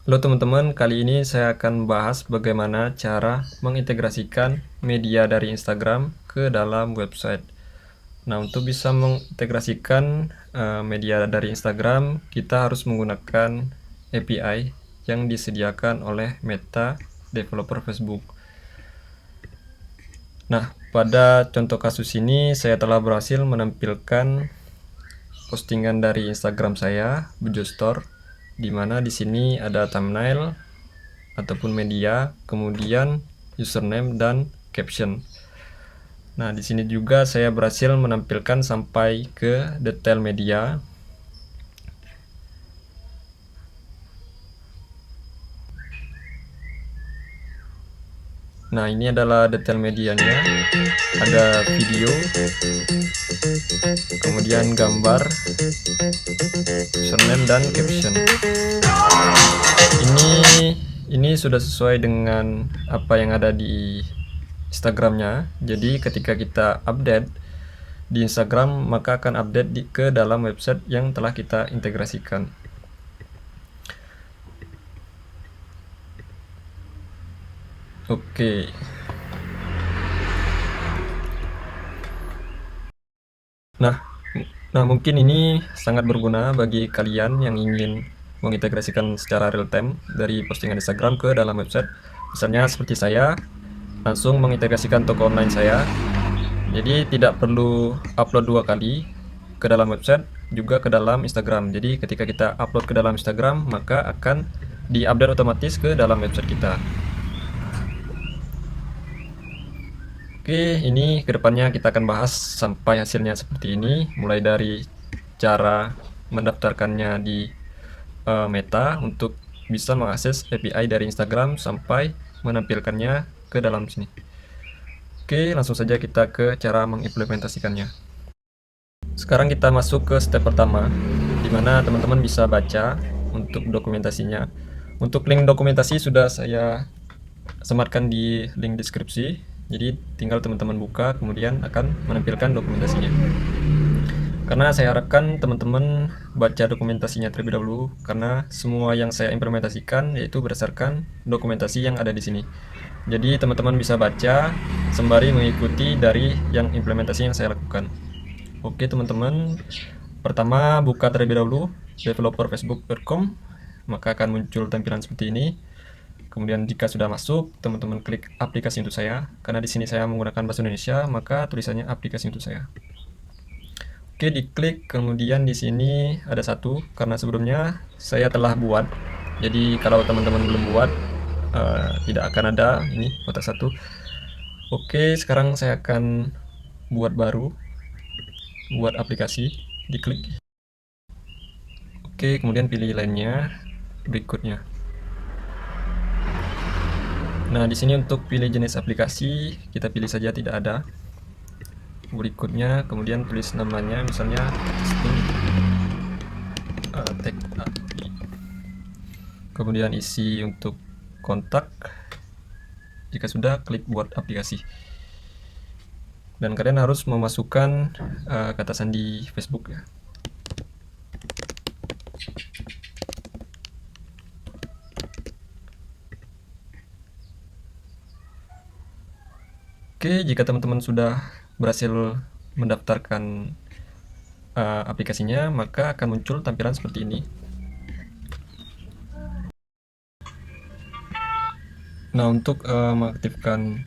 Halo teman-teman, kali ini saya akan bahas bagaimana cara mengintegrasikan media dari Instagram ke dalam website. Nah, untuk bisa mengintegrasikan media dari Instagram, kita harus menggunakan API yang disediakan oleh Meta, developer Facebook. Nah, pada contoh kasus ini saya telah berhasil menampilkan postingan dari Instagram saya, Bujo Store, di mana di sini ada thumbnail ataupun media, kemudian username dan caption. Nah, di sini juga saya berhasil menampilkan sampai ke detail media. Nah, ini adalah detail medianya. Ada video, kemudian gambar, username dan caption. Ini sudah sesuai dengan apa yang ada di Instagramnya. Jadi ketika kita update di Instagram, maka akan update ke dalam website yang telah kita integrasikan. Oke. Nah, mungkin ini sangat berguna bagi kalian yang ingin mengintegrasikan secara real time dari postingan Instagram ke dalam website. Misalnya seperti saya, langsung mengintegrasikan toko online saya. Jadi tidak perlu upload dua kali ke dalam website, juga ke dalam Instagram. Jadi ketika kita upload ke dalam Instagram, maka akan diupdate otomatis ke dalam website kita. Oke, ini kedepannya kita akan bahas sampai hasilnya seperti ini, mulai dari cara mendaftarkannya di Meta untuk bisa mengakses API dari Instagram sampai menampilkannya ke dalam sini. Oke, langsung saja kita ke cara mengimplementasikannya. Sekarang kita masuk ke step pertama, di mana teman-teman bisa baca untuk dokumentasinya. Untuk link dokumentasi sudah saya sematkan di link deskripsi, jadi tinggal teman-teman buka, kemudian akan menampilkan dokumentasinya. Karena saya harapkan teman-teman baca dokumentasinya terlebih dahulu, karena semua yang saya implementasikan yaitu berdasarkan dokumentasi yang ada di sini. Jadi teman-teman bisa baca sembari mengikuti dari yang implementasi yang saya lakukan. Oke teman-teman, pertama buka terlebih dahulu developerfacebook.com, maka akan muncul tampilan seperti ini. Kemudian jika sudah masuk, teman-teman klik aplikasi untuk saya. Karena di sini saya menggunakan bahasa Indonesia, maka tulisannya aplikasi untuk saya. Oke, diklik. Kemudian di sini ada satu, karena sebelumnya saya telah buat. Jadi kalau teman-teman belum buat, tidak akan ada ini kotak satu. Oke, sekarang saya akan buat baru, buat aplikasi. Diklik. Oke, kemudian pilih lainnya, berikutnya. Nah, di sini untuk pilih jenis aplikasi, kita pilih saja tidak ada. Berikutnya, kemudian tulis namanya, misalnya testing tag API. Kemudian isi untuk kontak. Jika sudah, klik buat aplikasi. Dan kalian harus memasukkan kata sandi Facebook ya. Oke, jika teman-teman sudah berhasil mendaftarkan aplikasinya, maka akan muncul tampilan seperti ini. Nah, untuk mengaktifkan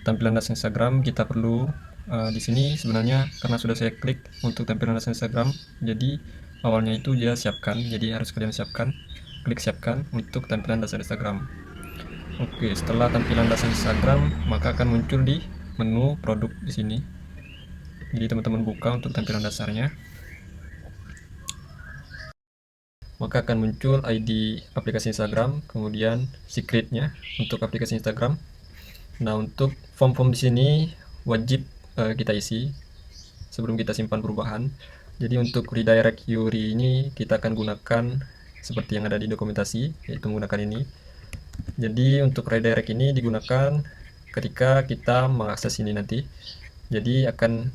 tampilan dasar Instagram, kita perlu di sini sebenarnya karena sudah saya klik untuk tampilan dasar Instagram, jadi awalnya itu dia siapkan, jadi harus kalian siapkan, klik siapkan untuk tampilan dasar Instagram. Oke, setelah tampilan dasar Instagram, maka akan muncul di menu produk di sini. Jadi teman-teman buka untuk tampilan dasarnya, maka akan muncul ID aplikasi Instagram, kemudian secretnya untuk aplikasi Instagram. Nah, untuk form-form di sini wajib kita isi sebelum kita simpan perubahan. Jadi untuk redirect URI ini kita akan gunakan seperti yang ada di dokumentasi, yaitu menggunakan ini. Jadi untuk redirect ini digunakan ketika kita mengakses ini nanti. Jadi akan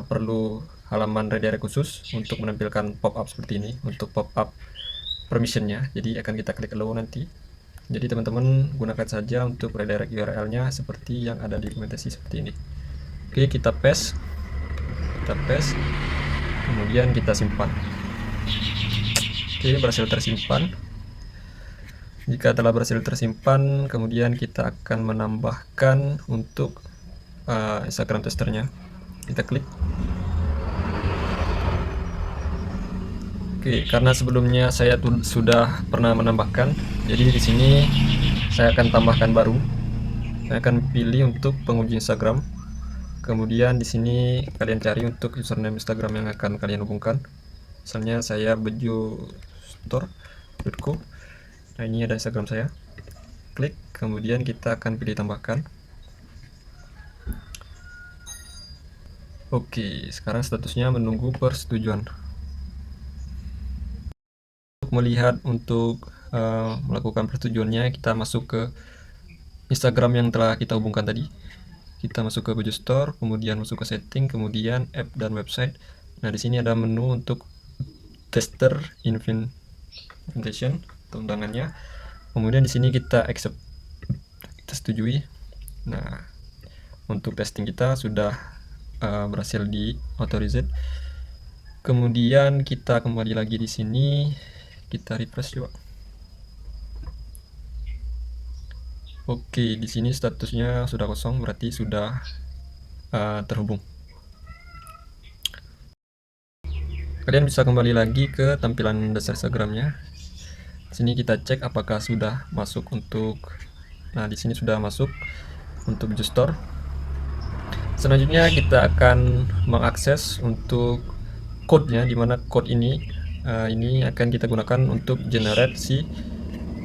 perlu halaman redirect khusus untuk menampilkan pop-up seperti ini, untuk pop-up permissionnya, jadi akan kita klik allow nanti. Jadi teman-teman gunakan saja untuk redirect URL-nya seperti yang ada di dokumentasi seperti ini. Oke, kita paste, kemudian kita simpan. Oke, berhasil tersimpan. Jika telah berhasil tersimpan, kemudian kita akan menambahkan untuk Instagram testernya. Kita klik. Oke, karena sebelumnya saya sudah pernah menambahkan, jadi di sini saya akan tambahkan baru. Saya akan pilih untuk pengunjung Instagram. Kemudian di sini kalian cari untuk username Instagram yang akan kalian hubungkan. Misalnya saya bejostore.co. Nah, ini ada Instagram saya. Klik, kemudian kita akan pilih tambahkan. Oke, sekarang statusnya menunggu persetujuan. Untuk melihat melakukan persetujuannya, kita masuk ke Instagram yang telah kita hubungkan tadi. Kita masuk ke Bejo Store, kemudian masuk ke setting, kemudian app dan website. Nah, di sini ada menu untuk tester invitation atau undangannya. Kemudian di sini kita accept, kita setujui. Nah, untuk testing kita sudah berhasil di authorized. Kemudian kita kembali lagi di sini, kita refresh juga. Oke, di sini statusnya sudah kosong, berarti sudah terhubung. Kalian bisa kembali lagi ke tampilan dasar Instagramnya. Sini kita cek apakah sudah masuk untuk. Nah, di sini sudah masuk untuk Bejo Store. Selanjutnya kita akan mengakses untuk code-nya, dimana code ini akan kita gunakan untuk generate si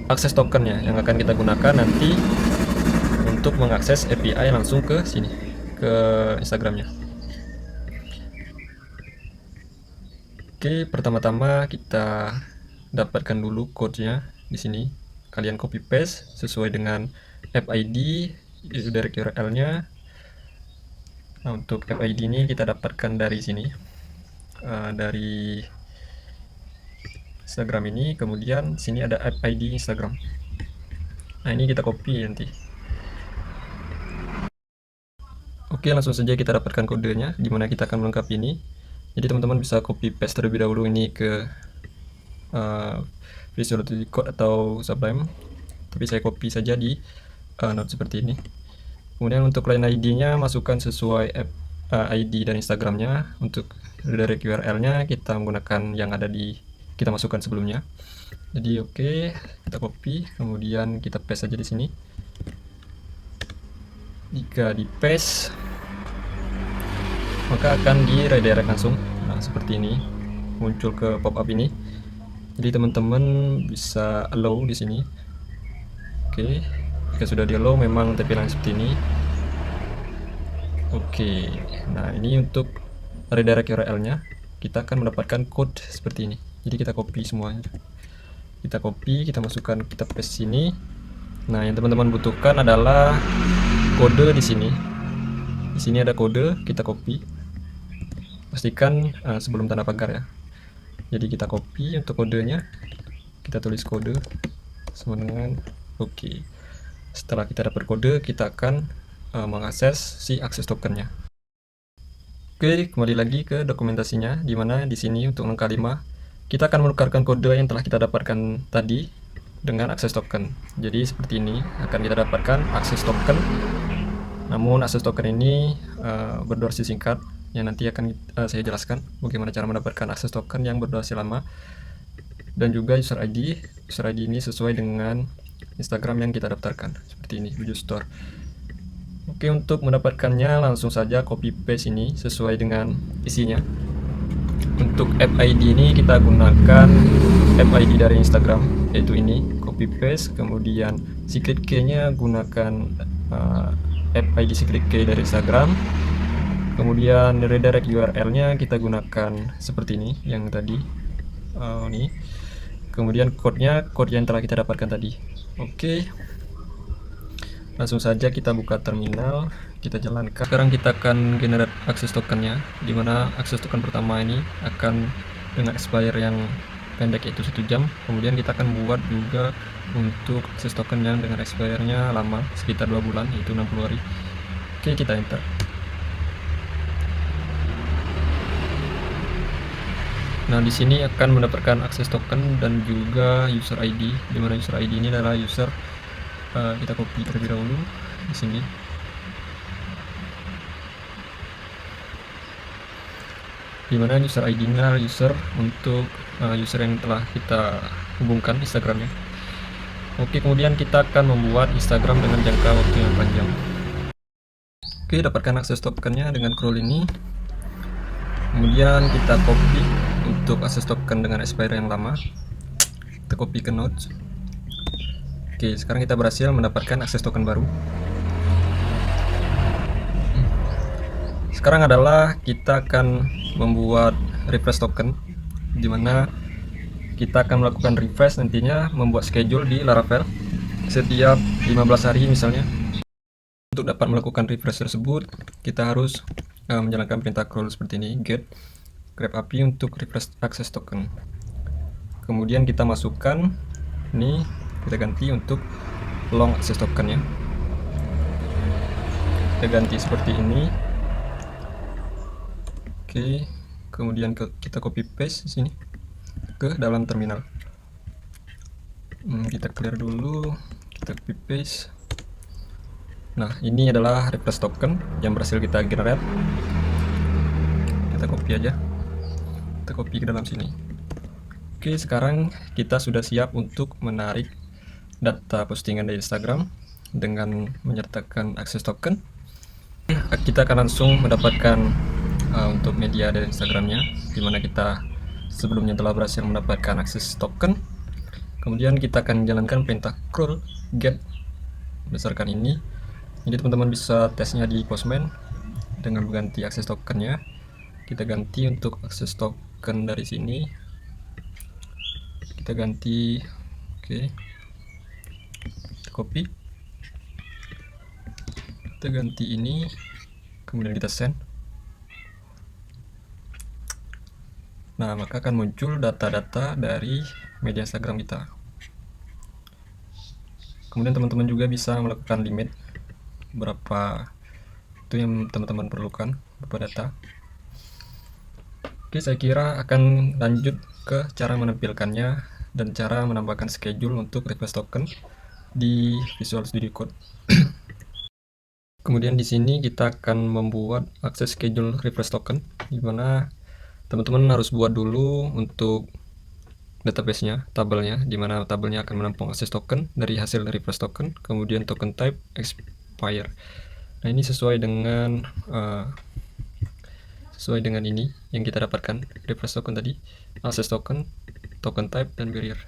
akses tokennya yang akan kita gunakan nanti untuk mengakses API langsung ke sini, ke Instagramnya. Oke, pertama-tama kita dapatkan dulu code-nya di sini. Kalian copy paste sesuai dengan app ID, direct URL-nya. Nah, untuk app ID ini kita dapatkan dari sini, dari Instagram ini. Kemudian sini ada app ID Instagram. Nah, ini kita copy nanti. Oke, langsung saja kita dapatkan kodenya, dimana kita akan melengkapi ini. Jadi teman-teman bisa copy paste terlebih dahulu ini ke Visual Studio Code atau Sublime, tapi saya copy saja di note seperti ini. Kemudian untuk client ID-nya masukkan sesuai app ID dan Instagramnya. Untuk redirect URL-nya kita menggunakan yang ada di kita masukkan sebelumnya. Jadi oke, kita copy, kemudian kita paste saja di sini. Jika di paste, maka akan di redirect langsung. Nah, seperti ini muncul ke pop up ini. Jadi teman-teman bisa allow di sini. Oke, jika sudah di allow memang tampilan seperti ini. Oke, nah ini untuk redirect URL-nya kita akan mendapatkan code seperti ini. Jadi kita copy semuanya. Kita copy, kita masukkan, kita paste sini. Nah, yang teman-teman butuhkan adalah kode di sini. Di sini ada kode, kita copy. Pastikan sebelum tanda pagar ya. Jadi kita copy untuk kodenya. Kita tulis kode sama dengan oke. Setelah kita dapat kode, kita akan mengakses si akses tokennya. Oke, kembali lagi ke dokumentasinya, dimana di sini untuk angka 5 kita akan menukarkan kode yang telah kita dapatkan tadi dengan akses token. Jadi seperti ini akan kita dapatkan akses token. Namun akses token ini berdurasi singkat, yang nanti akan saya jelaskan bagaimana cara mendapatkan akses token yang berdurasi lama. Dan juga user ID. User ID ini sesuai dengan Instagram yang kita daftarkan. Seperti ini, Bejo Store. Oke, untuk mendapatkannya langsung saja copy paste ini sesuai dengan isinya. Untuk app ID ini kita gunakan app ID dari Instagram, yaitu ini, copy paste. Kemudian secret key-nya gunakan app ID secret key dari Instagram. Kemudian redirect URL-nya kita gunakan seperti ini, yang tadi ini. Kemudian code-nya, code yang telah kita dapatkan tadi. Oke, langsung saja kita buka terminal, kita jalankan. Sekarang kita akan generate akses tokennya, dimana akses token pertama ini akan dengan expire yang pendek, yaitu 1 jam. Kemudian kita akan buat juga untuk akses token yang dengan expire-nya lama, sekitar 2 bulan, yaitu 60 hari. Oke, kita enter. Nah, di sini akan mendapatkan akses token dan juga user ID, di mana user ID ini adalah user, kita copy terlebih dahulu di sini. Di mana user ID ini adalah user untuk user yang telah kita hubungkan Instagramnya. Oke, kemudian kita akan membuat Instagram dengan jangka waktu yang panjang. Oke, dapatkan akses tokennya dengan scroll ini. Kemudian kita copy untuk akses token dengan expire yang lama, kita copy ke notes. Oke, sekarang kita berhasil mendapatkan akses token baru. Sekarang adalah kita akan membuat refresh token, dimana kita akan melakukan refresh nantinya, membuat schedule di Laravel setiap 15 hari misalnya. Untuk dapat melakukan refresh tersebut, kita harus menjalankan perintah crawl seperti ini, get grab API untuk refresh access token. Kemudian kita masukkan ini, kita ganti untuk long access token ya. Kita ganti seperti ini. Oke, kemudian kita copy paste di sini ke dalam terminal. Kita clear dulu, kita copy paste. Nah, ini adalah refresh token yang berhasil kita generate. Kita copy aja, kita copy ke dalam sini. Oke, sekarang kita sudah siap untuk menarik data postingan dari Instagram dengan menyertakan akses token. Kita akan langsung mendapatkan untuk media dari Instagramnya, dimana kita sebelumnya telah berhasil mendapatkan akses token. Kemudian kita akan menjalankan perintah crawl get berdasarkan ini. Jadi teman-teman bisa tesnya di Postman dengan mengganti akses tokennya. Kita ganti untuk akses token dari sini, kita ganti. Oke, copy, kita ganti ini, kemudian kita send. Nah, maka akan muncul data-data dari media Instagram kita. Kemudian teman-teman juga bisa melakukan limit berapa itu yang teman-teman perlukan, berapa data. Oke, saya kira akan lanjut ke cara menampilkannya dan cara menambahkan schedule untuk refresh token di Visual Studio Code. Kemudian di sini kita akan membuat akses schedule refresh token, di mana teman-teman harus buat dulu untuk database-nya, tabelnya, di mana tabelnya akan menampung akses token dari hasil refresh token, kemudian token type expire. Nah, ini sesuai dengan ini yang kita dapatkan, refresh token tadi, access token, token type, dan barrier.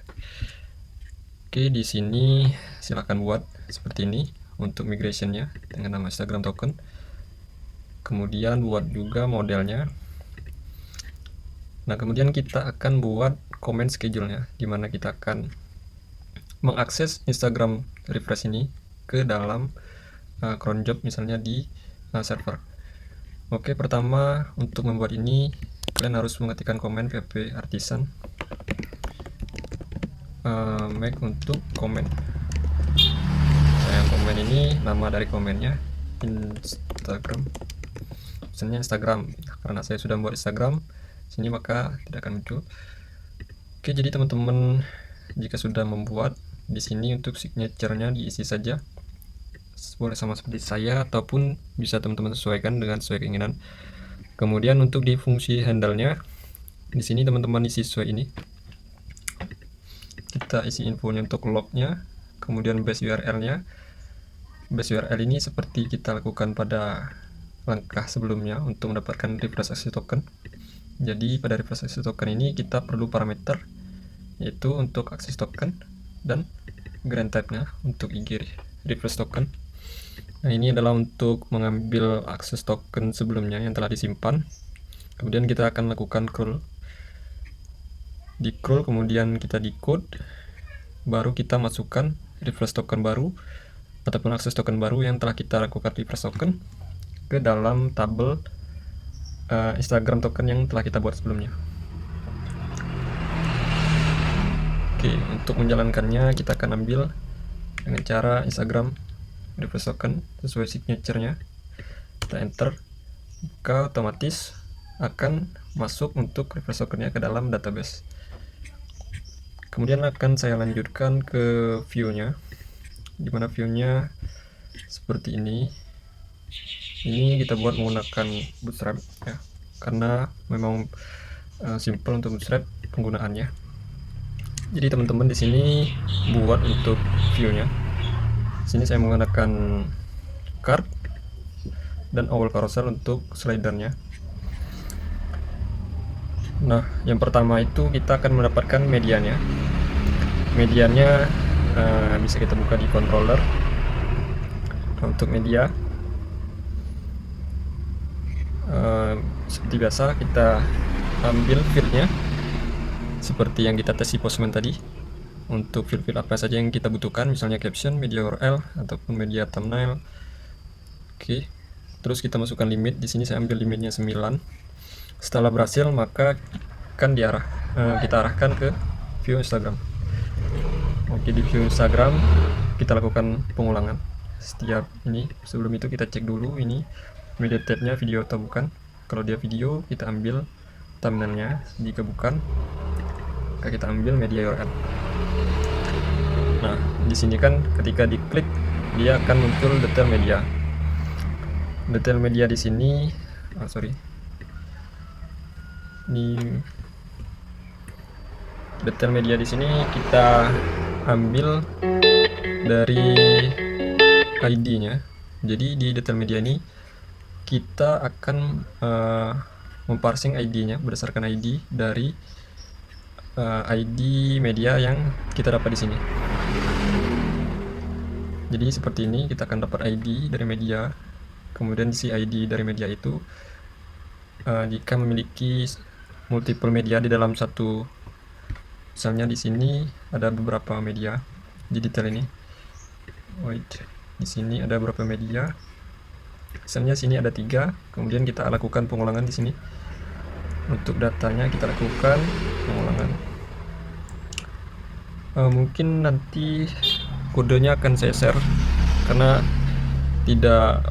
Oke, di sini silakan buat seperti ini untuk migrationnya dengan nama Instagram token. Kemudian buat juga modelnya. Nah, kemudian kita akan buat comment schedule-nya, di mana kita akan mengakses Instagram refresh ini ke dalam cron job misalnya di server. Oke, pertama untuk membuat ini kalian harus mengetikkan komen php artisan make untuk komen. Nah, komen ini nama dari komennya Instagram, misalnya Instagram, karena saya sudah membuat Instagram sini maka tidak akan muncul. Oke, jadi teman-teman jika sudah membuat di sini untuk signature-nya diisi saja, boleh sama seperti saya ataupun bisa teman-teman sesuaikan dengan sesuai keinginan. Kemudian untuk di fungsi handle-nya di sini teman-teman isi sesuai ini. Kita isi infonya untuk log-nya, kemudian base URL-nya. Base URL ini seperti kita lakukan pada langkah sebelumnya untuk mendapatkan refresh access token. Jadi pada refresh access token ini kita perlu parameter, yaitu untuk access token dan grant type-nya untuk IG refresh token. Nah, ini adalah untuk mengambil akses token sebelumnya yang telah disimpan. Kemudian kita akan lakukan crawl. Di crawl kemudian kita decode, baru kita masukkan refresh token baru ataupun akses token baru yang telah kita lakukan refresh token ke dalam tabel Instagram token yang telah kita buat sebelumnya. Oke, untuk menjalankannya kita akan ambil dengan cara Instagram reverse token sesuai signature-nya. Kita enter, maka otomatis akan masuk untuk reverse token-nya ke dalam database. Kemudian akan saya lanjutkan ke view-nya, dimana view-nya seperti ini. Ini kita buat menggunakan Bootstrap ya, karena memang simple untuk Bootstrap penggunaannya. Jadi teman-teman di sini buat untuk view-nya. Sini saya menggunakan card dan awal carousel untuk slidernya. Nah, yang pertama itu kita akan mendapatkan medianya. Medianya bisa kita buka di controller. Untuk media, seperti biasa kita ambil field-nya seperti yang kita tes di Postman tadi. Untuk field-field apa saja yang kita butuhkan, misalnya caption, media URL ataupun media thumbnail. Oke, terus kita masukkan limit. Di sini saya ambil limitnya 9. Setelah berhasil, maka akan kita arahkan ke view Instagram. Oke, di view Instagram kita lakukan pengulangan setiap ini. Sebelum itu kita cek dulu ini media tab-nya video atau bukan. Kalau dia video, kita ambil thumbnailnya. Jika bukan, maka kita ambil media URL. Nah, di sini kan ketika diklik dia akan muncul detail media. Detail media di sini, Ini detail media di sini kita ambil dari ID-nya. Jadi di detail media ini kita akan memparsing ID-nya berdasarkan ID dari ID media yang kita dapat di sini. Jadi seperti ini, kita akan dapat ID dari media, kemudian si ID dari media itu jika memiliki multiple media di dalam satu, misalnya di sini ada beberapa media di detail ini. Di sini ada beberapa media, misalnya sini ada 3, kemudian kita lakukan pengulangan di sini. Untuk datanya kita lakukan pengulangan. Mungkin nanti kodenya akan saya share karena tidak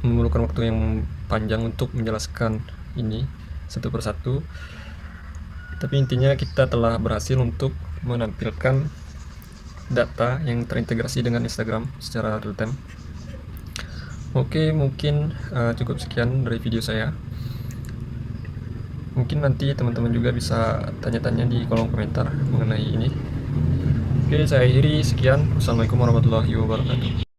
memerlukan waktu yang panjang untuk menjelaskan ini satu persatu. Tapi intinya kita telah berhasil untuk menampilkan data yang terintegrasi dengan Instagram secara real time. Oke, mungkin cukup sekian dari video saya. Mungkin nanti teman-teman juga bisa tanya-tanya di kolom komentar mengenai ini. Oke, saya akhiri. Sekian. Wassalamualaikum warahmatullahi wabarakatuh.